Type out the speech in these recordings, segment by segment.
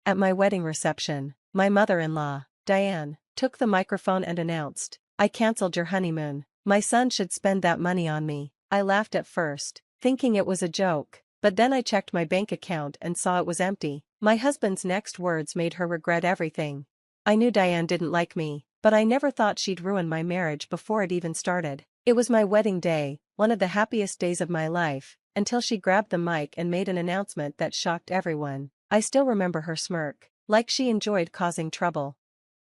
At my wedding reception, my mother-in-law, Diane, took the microphone and announced, "I canceled your honeymoon. My son should spend that money on me." I laughed at first, thinking it was a joke, but then I checked my bank account and saw it was empty. My husband's next words made her regret everything. I knew Diane didn't like me, but I never thought she'd ruin my marriage before it even started. It was my wedding day, one of the happiest days of my life, until she grabbed the mic and made an announcement that shocked everyone. I still remember her smirk, like she enjoyed causing trouble.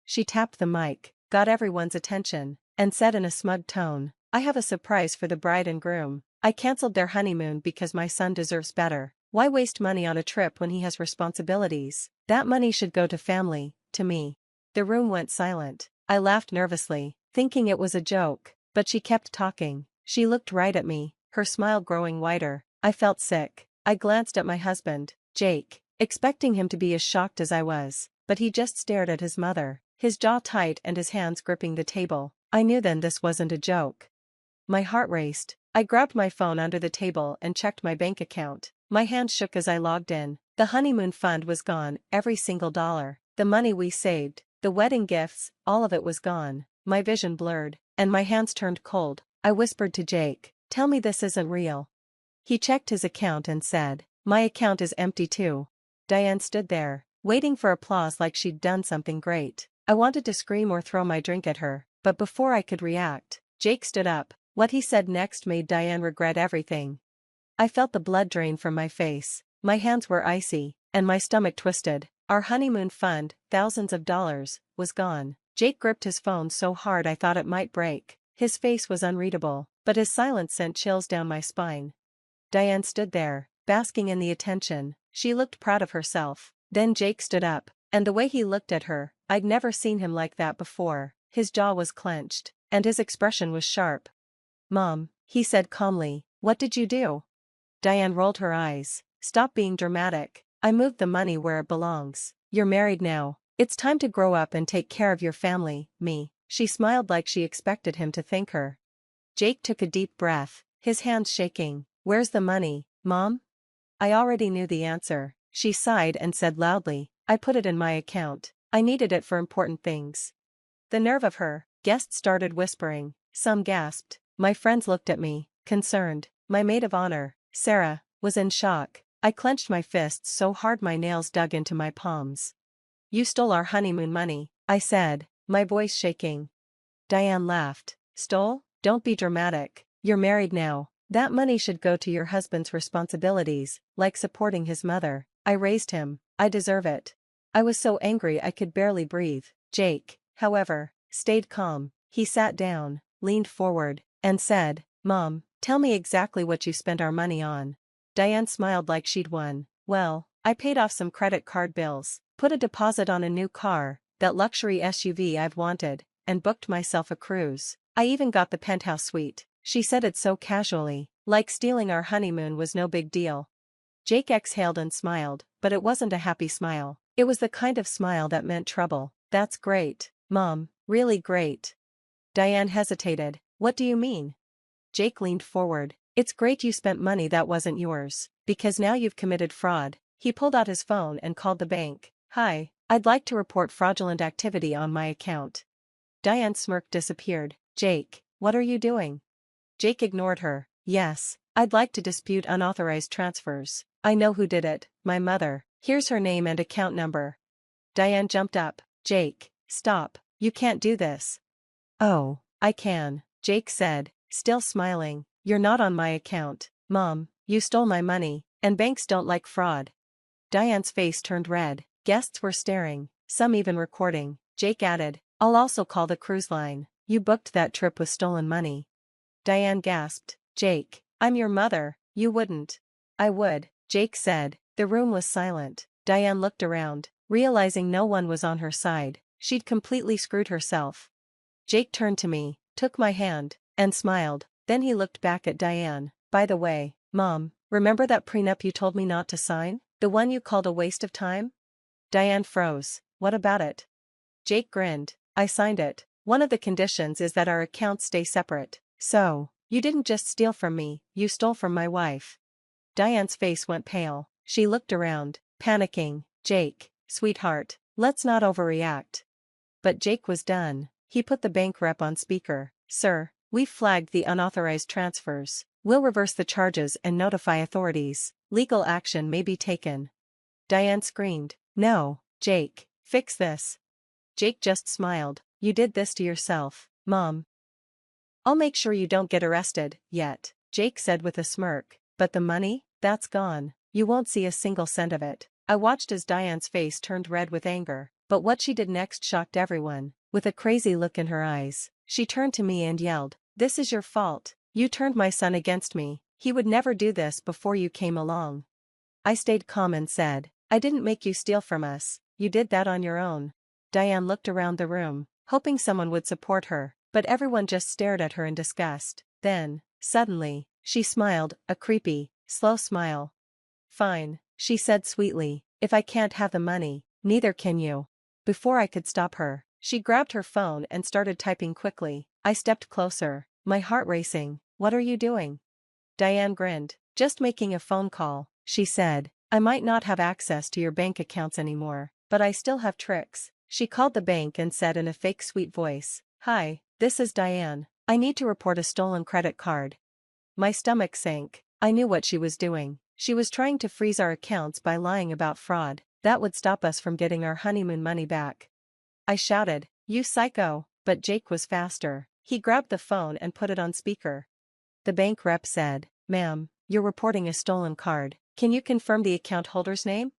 She tapped the mic, got everyone's attention, and said in a smug tone, "I have a surprise for the bride and groom. I canceled their honeymoon because my son deserves better. Why waste money on a trip when he has responsibilities? That money should go to family, to me." The room went silent. I laughed nervously, thinking it was a joke, but she kept talking. She looked right at me, her smile growing wider. I felt sick. I glanced at my husband, Jake, expecting him to be as shocked as I was, but he just stared at his mother, his jaw tight and his hands gripping the table. I knew then this wasn't a joke. My heart raced. I grabbed my phone under the table and checked my bank account. My hands shook as I logged in. The honeymoon fund was gone, every single dollar. The money we saved, the wedding gifts, all of it was gone. My vision blurred, and my hands turned cold. I whispered to Jake, "Tell me this isn't real." He checked his account and said, "My account is empty too." Diane stood there, waiting for applause like she'd done something great. I wanted to scream or throw my drink at her, but before I could react, Jake stood up. What he said next made Diane regret everything. I felt the blood drain from my face, my hands were icy, and my stomach twisted. Our honeymoon fund, thousands of dollars, was gone. Jake gripped his phone so hard I thought it might break. His face was unreadable, but his silence sent chills down my spine. Diane stood there, basking in the attention. She looked proud of herself. Then Jake stood up, and the way he looked at her, I'd never seen him like that before. His jaw was clenched, and his expression was sharp. "Mom," he said calmly, "what did you do?" Diane rolled her eyes. "Stop being dramatic. I moved the money where it belongs. You're married now. It's time to grow up and take care of your family, me." She smiled like she expected him to thank her. Jake took a deep breath, his hands shaking. "Where's the money, Mom?" I already knew the answer. She sighed and said loudly, "I put it in my account. I needed it for important things." The nerve of her. Guests started whispering. Some gasped. My friends looked at me, concerned. My maid of honor, Sarah, was in shock. I clenched my fists so hard my nails dug into my palms. "You stole our honeymoon money," I said, my voice shaking. Diane laughed. "Stole? Don't be dramatic. You're married now. That money should go to your husband's responsibilities, like supporting his mother. I raised him. I deserve it." I was so angry I could barely breathe. Jake, however, stayed calm. He sat down, leaned forward, and said, "Mom, tell me exactly what you spent our money on." Diane smiled like she'd won. "Well, I paid off some credit card bills, put a deposit on a new car, that luxury SUV I've wanted, and booked myself a cruise. I even got the penthouse suite." She said it so casually, like stealing our honeymoon was no big deal. Jake exhaled and smiled, but it wasn't a happy smile. It was the kind of smile that meant trouble. "That's great, Mom, really great." Diane hesitated. "What do you mean?" Jake leaned forward. "It's great you spent money that wasn't yours, because now you've committed fraud." He pulled out his phone and called the bank. "Hi, I'd like to report fraudulent activity on my account." Diane's smirk disappeared. "Jake, what are you doing?" Jake ignored her. "Yes, I'd like to dispute unauthorized transfers. I know who did it, my mother. Here's her name and account number." Diane jumped up. "Jake, stop, you can't do this." "Oh, I can," Jake said, still smiling. "You're not on my account, Mom, you stole my money, and banks don't like fraud." Diane's face turned red. Guests were staring, some even recording. Jake added, "I'll also call the cruise line. You booked that trip with stolen money." Diane gasped. "Jake, I'm your mother, you wouldn't." "I would," Jake said. The room was silent. Diane looked around, realizing no one was on her side. She'd completely screwed herself. Jake turned to me, took my hand, and smiled. Then he looked back at Diane. "By the way, Mom, remember that prenup you told me not to sign? The one you called a waste of time?" Diane froze. "What about it?" Jake grinned. "I signed it. One of the conditions is that our accounts stay separate. So, you didn't just steal from me, you stole from my wife." Diane's face went pale. She looked around, panicking. "Jake, sweetheart, let's not overreact. But Jake was done. He put the bank rep on speaker. Sir, we've flagged the unauthorized transfers. We'll reverse the charges and notify authorities. Legal action may be taken. Diane screamed. No, Jake, fix this. Jake just smiled. You did this to yourself, Mom. I'll make sure you don't get arrested, yet, Jake said with a smirk. But the money? That's gone. You won't see a single cent of it. I watched as Diane's face turned red with anger, but what she did next shocked everyone. With a crazy look in her eyes, she turned to me and yelled, "This is your fault. You turned my son against me. He would never do this before you came along." I stayed calm and said, "I didn't make you steal from us. You did that on your own." Diane looked around the room, hoping someone would support her, but everyone just stared at her in disgust. Then, suddenly, she smiled, a creepy, slow smile. "Fine," she said sweetly, "if I can't have the money, neither can you." Before I could stop her, she grabbed her phone and started typing quickly. I stepped closer, my heart racing. "What are you doing?" Diane grinned. "Just making a phone call," she said. "I might not have access to your bank accounts anymore, but I still have tricks." She called the bank and said in a fake sweet voice, "Hi, this is Diane. I need to report a stolen credit card." My stomach sank. I knew what she was doing. She was trying to freeze our accounts by lying about fraud. That would stop us from getting our honeymoon money back. I shouted, "You psycho!" But Jake was faster. He grabbed the phone and put it on speaker. The bank rep said, "Ma'am, you're reporting a stolen card. Can you confirm the account holder's name?"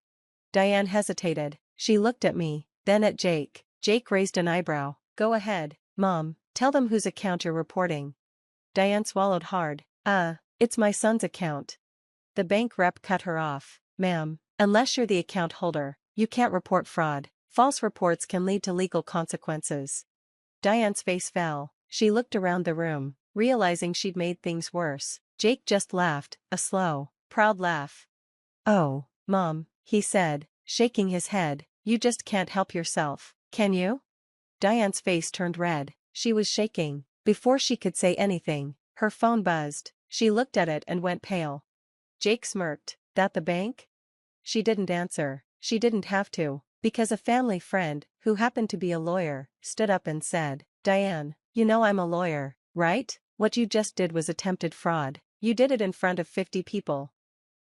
Diane hesitated. She looked at me, then at Jake. Jake raised an eyebrow. "Go ahead, Mom, tell them whose account you're reporting." Diane swallowed hard. It's my son's account." The bank rep cut her off. "Ma'am, unless you're the account holder, you can't report fraud. False reports can lead to legal consequences." Diane's face fell. She looked around the room, realizing she'd made things worse. Jake just laughed, a slow, proud laugh. "Oh, Mom," he said, shaking his head, "you just can't help yourself, can you?" Diane's face turned red. She was shaking. Before she could say anything, her phone buzzed. She looked at it and went pale. Jake smirked. "That the bank?" She didn't answer. She didn't have to, because a family friend, who happened to be a lawyer, stood up and said, "Diane, you know I'm a lawyer, right? What you just did was attempted fraud. You did it in front of 50 people.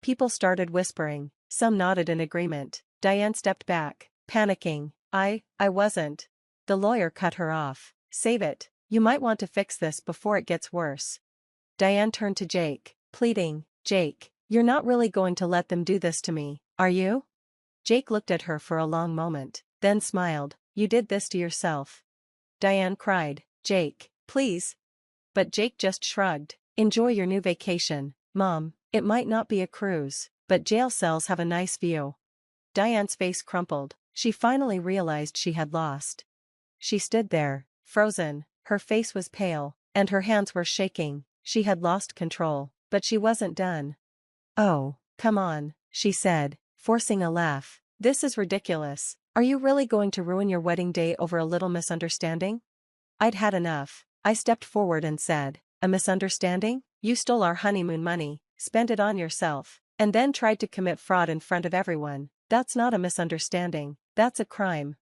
People started whispering. Some nodded in agreement. Diane stepped back, panicking. I wasn't." The lawyer cut her off. "Save it. You might want to fix this before it gets worse." Diane turned to Jake, pleading, "Jake, you're not really going to let them do this to me, are you?" Jake looked at her for a long moment, then smiled. "You did this to yourself." Diane cried, "Jake, please." But Jake just shrugged. "Enjoy your new vacation, Mom. It might not be a cruise, but jail cells have a nice view." Diane's face crumpled. She finally realized she had lost. She stood there, frozen, her face was pale, and her hands were shaking. She had lost control, but she wasn't done. "Oh, come on," she said, forcing a laugh. "This is ridiculous. Are you really going to ruin your wedding day over a little misunderstanding?" I'd had enough. I stepped forward and said, "A misunderstanding? You stole our honeymoon money, spent it on yourself, and then tried to commit fraud in front of everyone. That's not a misunderstanding, that's a crime."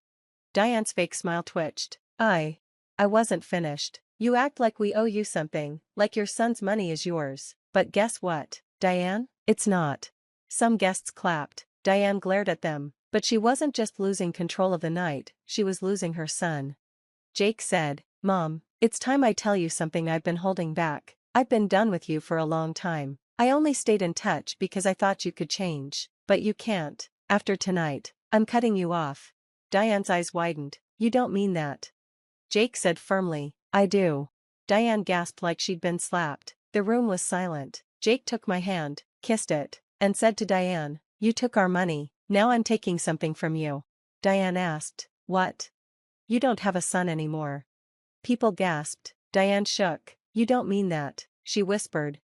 Diane's fake smile twitched. I wasn't finished. "You act like we owe you something, like your son's money is yours. But guess what, Diane? It's not." Some guests clapped. Diane glared at them, but she wasn't just losing control of the night, she was losing her son. Jake said, "Mom, it's time I tell you something I've been holding back. I've been done with you for a long time. I only stayed in touch because I thought you could change. But you can't. After tonight, I'm cutting you off." Diane's eyes widened. "You don't mean that." Jake said firmly, "I do." Diane gasped like she'd been slapped. The room was silent. Jake took my hand, kissed it, and said to Diane, "You took our money, now I'm taking something from you." Diane asked, "What?" "You don't have a son anymore." People gasped. Diane shook. "You don't mean that," she whispered.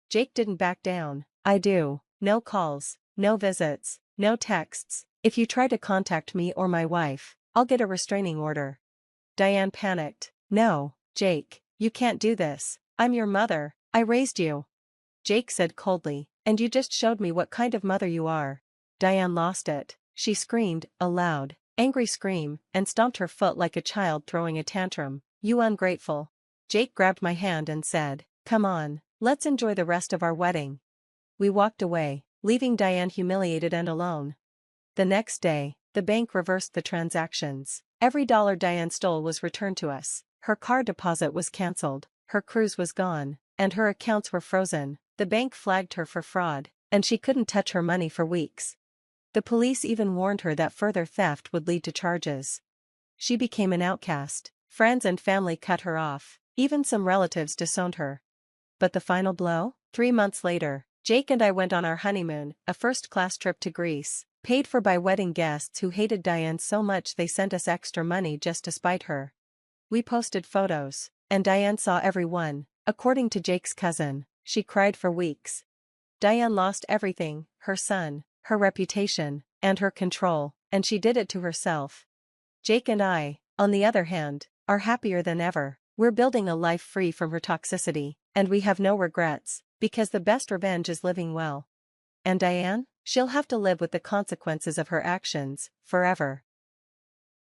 Jake didn't back down. "I do. No calls, no visits, no texts. If you try to contact me or my wife, I'll get a restraining order." Diane panicked. "No, Jake, you can't do this. I'm your mother, I raised you." Jake said coldly, "And you just showed me what kind of mother you are." Diane lost it. She screamed, a loud, angry scream, and stomped her foot like a child throwing a tantrum. "You ungrateful." Jake grabbed my hand and said, "Come on, let's enjoy the rest of our wedding." We walked away, leaving Diane humiliated and alone. The next day, the bank reversed the transactions. Every dollar Diane stole was returned to us. Her car deposit was cancelled, her cruise was gone, and her accounts were frozen. The bank flagged her for fraud, and she couldn't touch her money for weeks. The police even warned her that further theft would lead to charges. She became an outcast. Friends and family cut her off. Even some relatives disowned her. But the final blow? 3 months later, Jake and I went on our honeymoon, a first-class trip to Greece, paid for by wedding guests who hated Diane so much they sent us extra money just to spite her. We posted photos, and Diane saw every one. According to Jake's cousin, she cried for weeks. Diane lost everything, her son, her reputation, and her control, and she did it to herself. Jake and I, on the other hand, are happier than ever. We're building a life free from her toxicity, and we have no regrets, because the best revenge is living well. And Diane? She'll have to live with the consequences of her actions, forever.